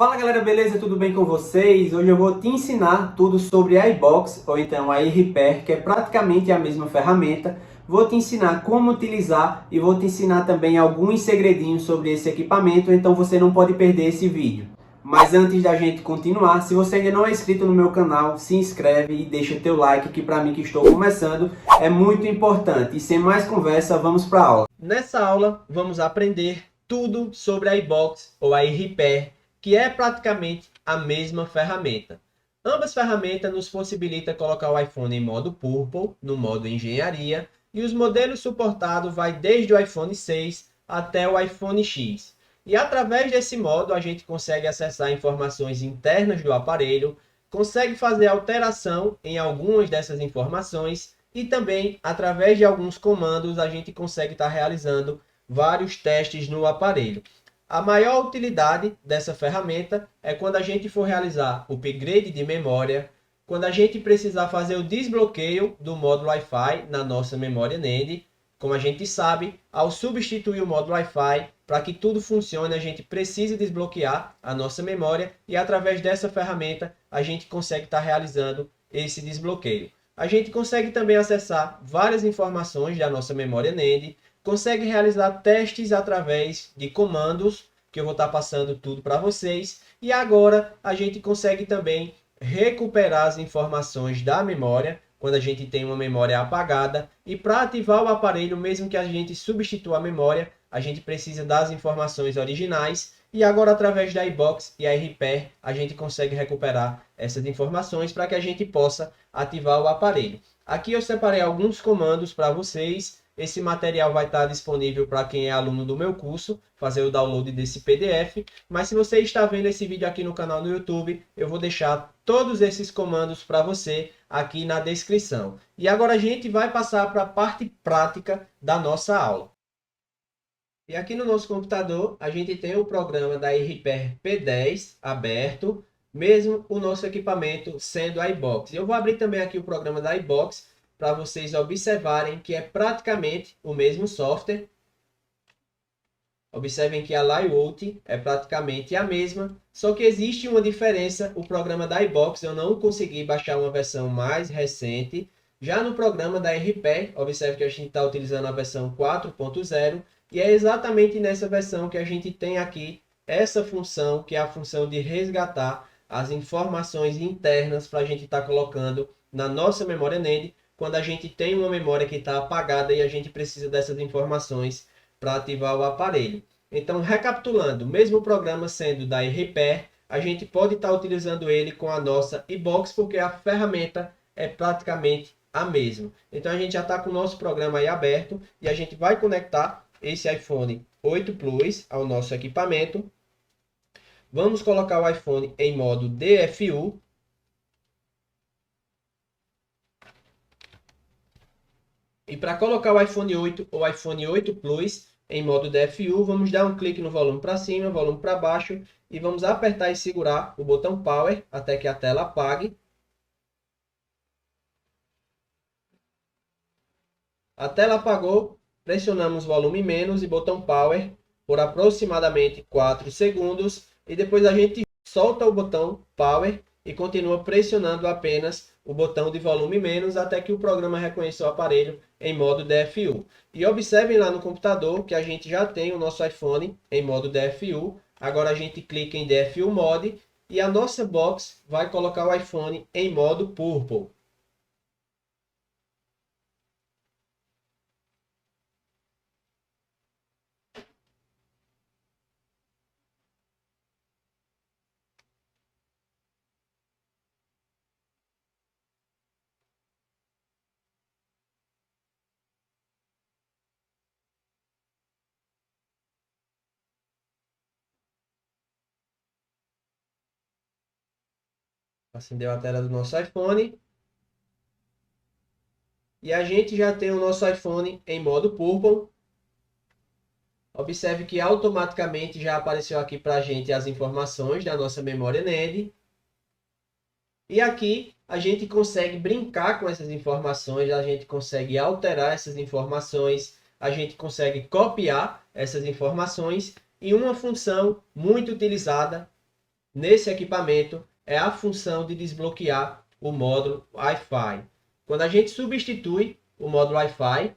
Fala galera, beleza? Tudo bem com vocês? Hoje eu vou te ensinar tudo sobre a iBox ou então a iRepair, que é praticamente a mesma ferramenta. Vou te ensinar como utilizar e vou te ensinar também alguns segredinhos sobre esse equipamento, então você não pode perder esse vídeo. Mas antes da gente continuar, se você ainda não é inscrito no meu canal, se inscreve e deixa teu like, que para mim que estou começando é muito importante. E sem mais conversa, vamos para a aula. Nessa aula vamos aprender tudo sobre a iBox ou a iRepair, que é praticamente a mesma ferramenta. Ambas ferramentas nos possibilitam colocar o iPhone em modo Purple, no modo Engenharia, e os modelos suportados vai desde o iPhone 6 até o iPhone X. E através desse modo a gente consegue acessar informações internas do aparelho, consegue fazer alteração em algumas dessas informações e também através de alguns comandos a gente consegue estar realizando vários testes no aparelho. A maior utilidade dessa ferramenta é quando a gente for realizar o upgrade de memória, quando a gente precisar fazer o desbloqueio do módulo Wi-Fi na nossa memória NAND. Como a gente sabe, ao substituir o módulo Wi-Fi, para que tudo funcione, a gente precisa desbloquear a nossa memória e através dessa ferramenta a gente consegue estar realizando esse desbloqueio. A gente consegue também acessar várias informações da nossa memória NAND, consegue realizar testes através de comandos, que eu vou estar passando tudo para vocês. E agora a gente consegue também recuperar as informações da memória, quando a gente tem uma memória apagada. E para ativar o aparelho, mesmo que a gente substitua a memória, a gente precisa das informações originais. E agora, através da iBox e a iRepair, a gente consegue recuperar essas informações para que a gente possa ativar o aparelho. Aqui eu separei alguns comandos para vocês. Esse material vai estar disponível para quem é aluno do meu curso, fazer o download desse PDF. Mas se você está vendo esse vídeo aqui no canal do YouTube, eu vou deixar todos esses comandos para você aqui na descrição. E agora a gente vai passar para a parte prática da nossa aula. E aqui no nosso computador, a gente tem o programa da iRepair P10 aberto, mesmo o nosso equipamento sendo a iBox. Eu vou abrir também aqui o programa da iBox, para vocês observarem que é praticamente o mesmo software. Observem que a layout é praticamente a mesma, só que existe uma diferença. O programa da iBox eu não consegui baixar uma versão mais recente. Já no programa da iRepair, observe que a gente está utilizando a versão 4.0 e é exatamente nessa versão que a gente tem aqui essa função, que é a função de resgatar as informações internas para a gente estar colocando na nossa memória NAND, quando a gente tem uma memória que está apagada e a gente precisa dessas informações para ativar o aparelho. Então, recapitulando, mesmo o programa sendo da iRepair, a gente pode estar utilizando ele com a nossa iBox, porque a ferramenta é praticamente a mesma. Então, a gente já está com o nosso programa aí aberto e a gente vai conectar esse iPhone 8 Plus ao nosso equipamento. Vamos colocar o iPhone em modo DFU. E para colocar o iPhone 8 ou iPhone 8 Plus em modo DFU, vamos dar um clique no volume para cima, volume para baixo e vamos apertar e segurar o botão Power até que a tela apague. A tela apagou, pressionamos volume menos e botão Power por aproximadamente 4 segundos e depois a gente solta o botão Power e continua pressionando apenas o botão de volume menos até que o programa reconheça o aparelho em modo DFU. E observem lá no computador que a gente já tem o nosso iPhone em modo DFU. Agora a gente clica em DFU Mode e a nossa box vai colocar o iPhone em modo Purple. Acendeu a tela do nosso iPhone. E a gente já tem o nosso iPhone em modo Purple. Observe que automaticamente já apareceu aqui para a gente as informações da nossa memória NAND. E aqui a gente consegue brincar com essas informações, a gente consegue alterar essas informações, a gente consegue copiar essas informações. E uma função muito utilizada nesse equipamento é a função de desbloquear o módulo Wi-Fi. Quando a gente substitui o módulo Wi-Fi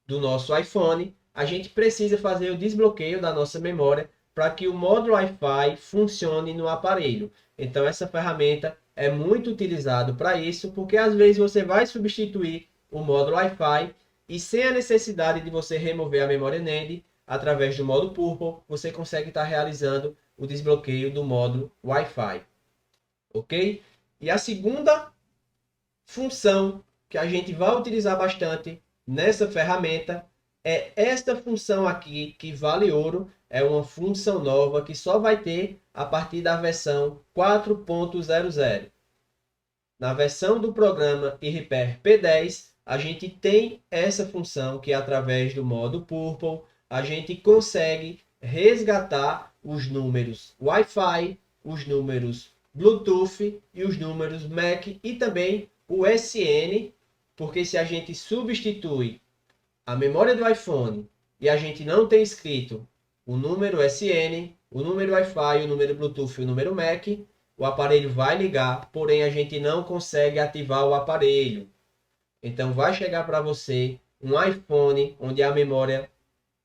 do nosso iPhone, a gente precisa fazer o desbloqueio da nossa memória para que o módulo Wi-Fi funcione no aparelho. Então essa ferramenta é muito utilizada para isso, porque às vezes você vai substituir o módulo Wi-Fi e sem a necessidade de você remover a memória NAND, através do modo Purple, você consegue estar realizando o desbloqueio do módulo Wi-Fi. Ok? E a segunda função que a gente vai utilizar bastante nessa ferramenta é esta função aqui, que vale ouro. É uma função nova que só vai ter a partir da versão 4.00. Na versão do programa eRepair P10, a gente tem essa função que, através do modo Purple, a gente consegue resgatar os números Wi-Fi, os números Bluetooth e os números MAC e também o SN, porque se a gente substitui a memória do iPhone e a gente não tem escrito o número SN, o número Wi-Fi, o número Bluetooth e o número MAC, o aparelho vai ligar, porém a gente não consegue ativar o aparelho. Então vai chegar para você um iPhone onde a memória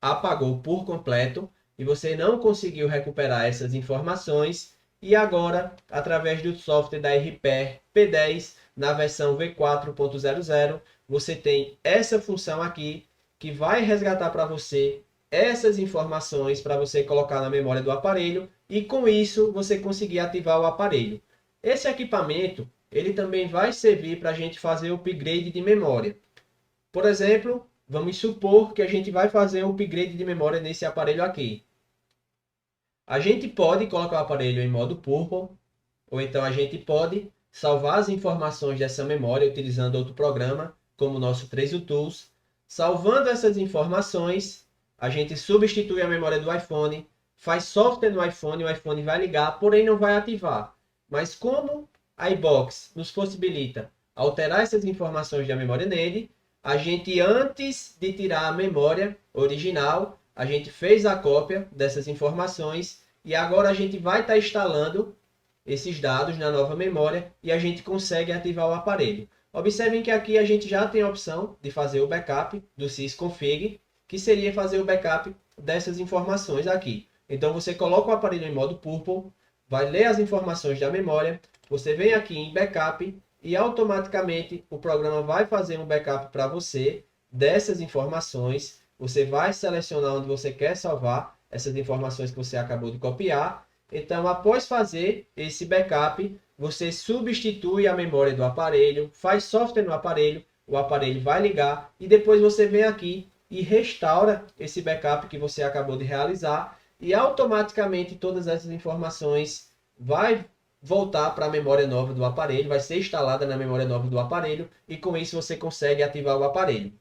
apagou por completo e você não conseguiu recuperar essas informações. E agora, através do software da eRepair P10, na versão V4.00, você tem essa função aqui que vai resgatar para você essas informações para você colocar na memória do aparelho e com isso você conseguir ativar o aparelho. Esse equipamento ele também vai servir para a gente fazer o upgrade de memória. Por exemplo, vamos supor que a gente vai fazer um upgrade de memória nesse aparelho aqui. A gente pode colocar o aparelho em modo Purple, ou então a gente pode salvar as informações dessa memória utilizando outro programa, como o nosso 3U Tools. Salvando essas informações, a gente substitui a memória do iPhone, faz software no iPhone, o iPhone vai ligar, porém não vai ativar. Mas como a iBox nos possibilita alterar essas informações da memória nele, a gente, antes de tirar a memória original, a gente fez a cópia dessas informações e agora a gente vai estar instalando esses dados na nova memória e a gente consegue ativar o aparelho. Observem que aqui a gente já tem a opção de fazer o backup do sysconfig, que seria fazer o backup dessas informações aqui. Então você coloca o aparelho em modo Purple, vai ler as informações da memória, você vem aqui em backup e automaticamente o programa vai fazer um backup para você dessas informações. Você vai selecionar onde você quer salvar essas informações que você acabou de copiar. Então, após fazer esse backup, você substitui a memória do aparelho, faz software no aparelho, o aparelho vai ligar e depois você vem aqui e restaura esse backup que você acabou de realizar e automaticamente todas essas informações vai voltar para a memória nova do aparelho, vai ser instalada na memória nova do aparelho e com isso você consegue ativar o aparelho.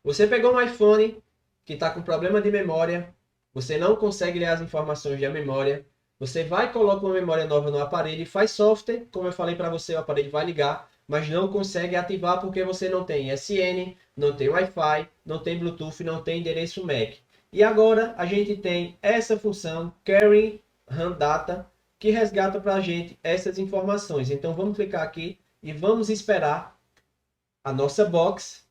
Você pegou um iPhone que está com problema de memória, você não consegue ler as informações da memória, você vai colocar uma memória nova no aparelho e faz software, como eu falei para você, o aparelho vai ligar, mas não consegue ativar porque você não tem SN, não tem Wi-Fi, não tem Bluetooth, não tem endereço MAC. E agora a gente tem essa função Carry Run Data que resgata para a gente essas informações. Então vamos clicar aqui e vamos esperar a nossa box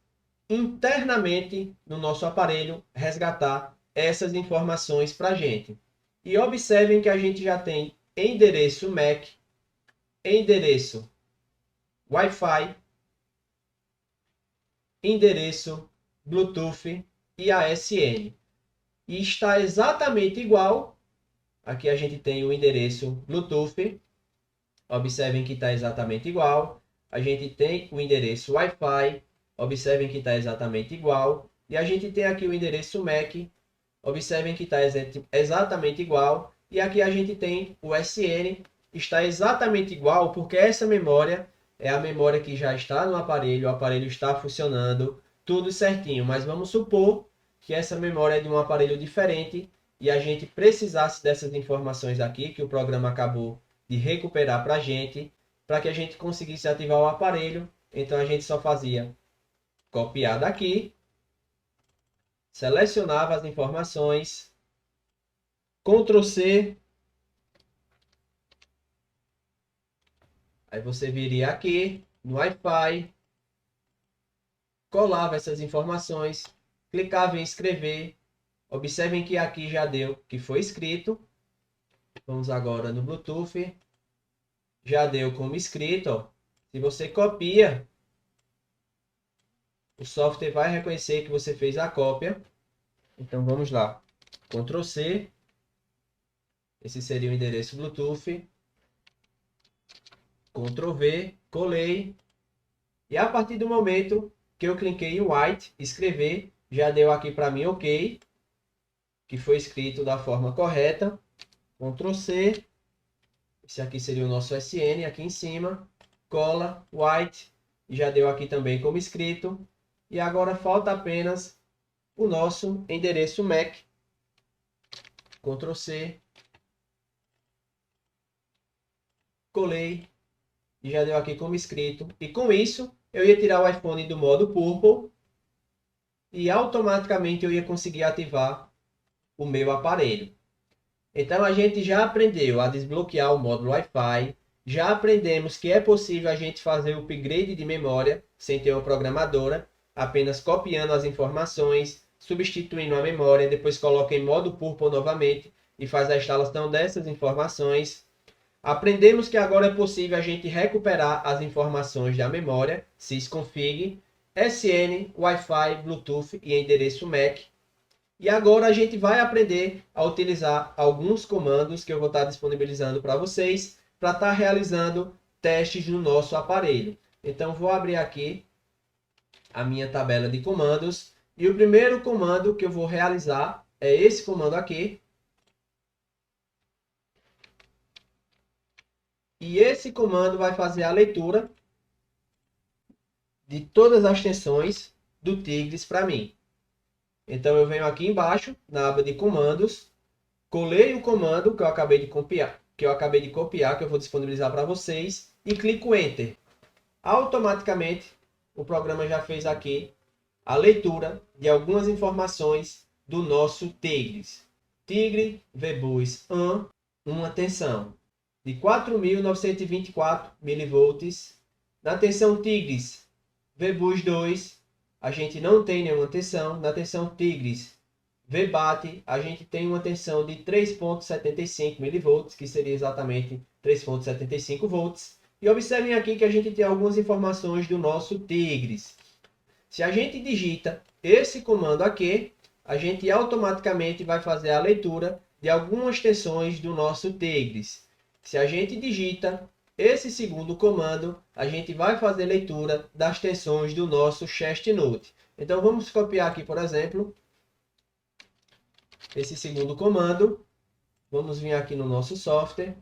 internamente no nosso aparelho resgatar essas informações para a gente. E observem que a gente já tem endereço MAC, endereço Wi-Fi, endereço Bluetooth e ASN. E está exatamente igual. Aqui a gente tem o endereço Bluetooth. Observem que está exatamente igual. A gente tem o endereço Wi-Fi. Observem que está exatamente igual. E a gente tem aqui o endereço MAC. Observem que está exatamente igual. E aqui a gente tem o SN. Está exatamente igual porque essa memória é a memória que já está no aparelho. O aparelho está funcionando tudo certinho. Mas vamos supor que essa memória é de um aparelho diferente e a gente precisasse dessas informações aqui que o programa acabou de recuperar para a gente, para que a gente conseguisse ativar o aparelho. Então a gente só fazia copiar daqui, selecionava as informações, Ctrl+C, Aí você viria aqui no Wi-Fi, colava essas informações, clicava em escrever. Observem que aqui já deu que foi escrito. Vamos agora no Bluetooth. Já deu como escrito, ó. Se você copia, o software vai reconhecer que você fez a cópia. Então vamos lá. Ctrl C. Esse seria o endereço Bluetooth. Ctrl V, colei. E a partir do momento que eu cliquei em White, escrever, já deu aqui para mim OK, que foi escrito da forma correta. Ctrl C. Esse aqui seria o nosso SN, aqui em cima. Cola, White, e já deu aqui também como escrito. E agora falta apenas o nosso endereço MAC. Ctrl C. Colei. E já deu aqui como escrito. E com isso, eu ia tirar o iPhone do modo Purple. E automaticamente eu ia conseguir ativar o meu aparelho. Então a gente já aprendeu a desbloquear o módulo Wi-Fi. Já aprendemos que é possível a gente fazer o upgrade de memória sem ter uma programadora, apenas copiando as informações, substituindo a memória, depois coloca em modo Purple novamente e faz a instalação dessas informações. Aprendemos que agora é possível a gente recuperar as informações da memória, sysconfig, SN, Wi-Fi, Bluetooth e endereço MAC. E agora a gente vai aprender a utilizar alguns comandos que eu vou estar disponibilizando para vocês, para estar realizando testes no nosso aparelho. Então vou abrir aqui a minha tabela de comandos. E o primeiro comando que eu vou realizar é esse comando aqui. E esse comando vai fazer a leitura de todas as tensões do Tigris para mim. Então eu venho aqui embaixo, na aba de comandos, colei o comando que eu acabei de copiar, que eu vou disponibilizar para vocês, e clico Enter. Automaticamente, o programa já fez aqui a leitura de algumas informações do nosso Tigris. Tigre VBus 1, uma tensão de 4.924 mV. Na tensão Tigris VBus 2, a gente não tem nenhuma tensão. Na tensão Tigris VBAT, a gente tem uma tensão de 3.75 mV, que seria exatamente 3.75 volts. E observem aqui que a gente tem algumas informações do nosso Tigris. Se a gente digita esse comando aqui, a gente automaticamente vai fazer a leitura de algumas tensões do nosso Tigris. Se a gente digita esse segundo comando, a gente vai fazer leitura das tensões do nosso Chestnut. Então vamos copiar aqui, por exemplo, esse segundo comando. Vamos vir aqui no nosso software.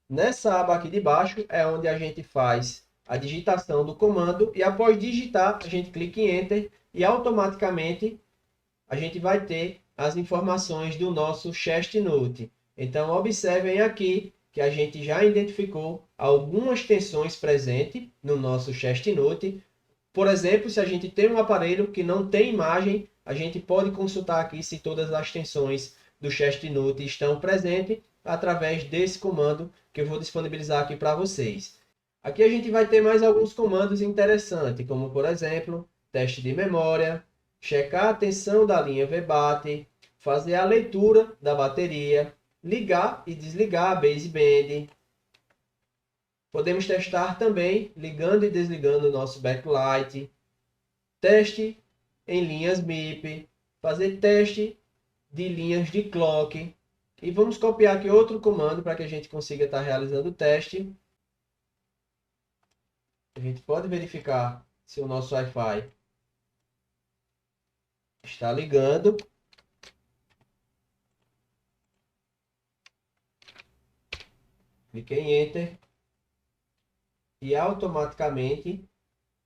Nessa aba aqui de baixo é onde a gente faz a digitação do comando. E após digitar, a gente clica em Enter e automaticamente a gente vai ter as informações do nosso Chestnut. Então observem aqui que a gente já identificou algumas tensões presentes no nosso Chestnut. Por exemplo, se a gente tem um aparelho que não tem imagem, a gente pode consultar aqui se todas as tensões do Chestnut estão presentes através desse comando que eu vou disponibilizar aqui para vocês. Aqui a gente vai ter mais alguns comandos interessantes, como por exemplo, teste de memória, checar a tensão da linha VBAT, fazer a leitura da bateria, ligar e desligar a baseband. Podemos testar também ligando e desligando o nosso backlight. Teste em linhas MIP. Fazer teste de linhas de clock. E vamos copiar aqui outro comando para que a gente consiga estar realizando o teste. A gente pode verificar se o nosso Wi-Fi está ligando. Cliquei em Enter. E automaticamente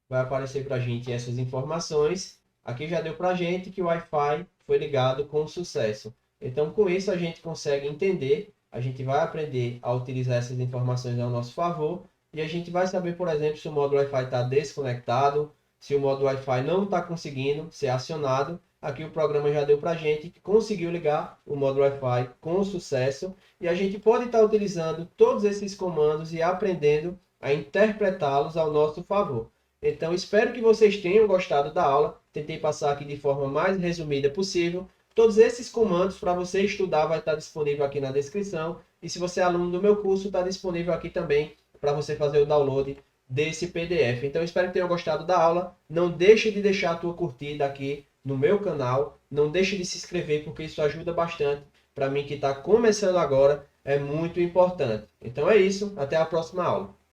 vai aparecer para a gente essas informações. Aqui já deu para a gente que o Wi-Fi foi ligado com sucesso. Então, com isso, a gente consegue entender, a gente vai aprender a utilizar essas informações ao nosso favor. E a gente vai saber, por exemplo, se o módulo Wi-Fi está desconectado, se o módulo Wi-Fi não está conseguindo ser acionado. Aqui o programa já deu para a gente que conseguiu ligar o módulo Wi-Fi com sucesso. E a gente pode estar utilizando todos esses comandos e aprendendo a interpretá-los ao nosso favor. Então, espero que vocês tenham gostado da aula. Tentei passar aqui de forma mais resumida possível. Todos esses comandos para você estudar vai estar disponível aqui na descrição. E se você é aluno do meu curso, está disponível aqui também para você fazer o download desse PDF. Então, espero que tenham gostado da aula. Não deixe de deixar a tua curtida aqui no meu canal. Não deixe de se inscrever, porque isso ajuda bastante. Para mim que está começando agora, é muito importante. Então é isso. Até a próxima aula.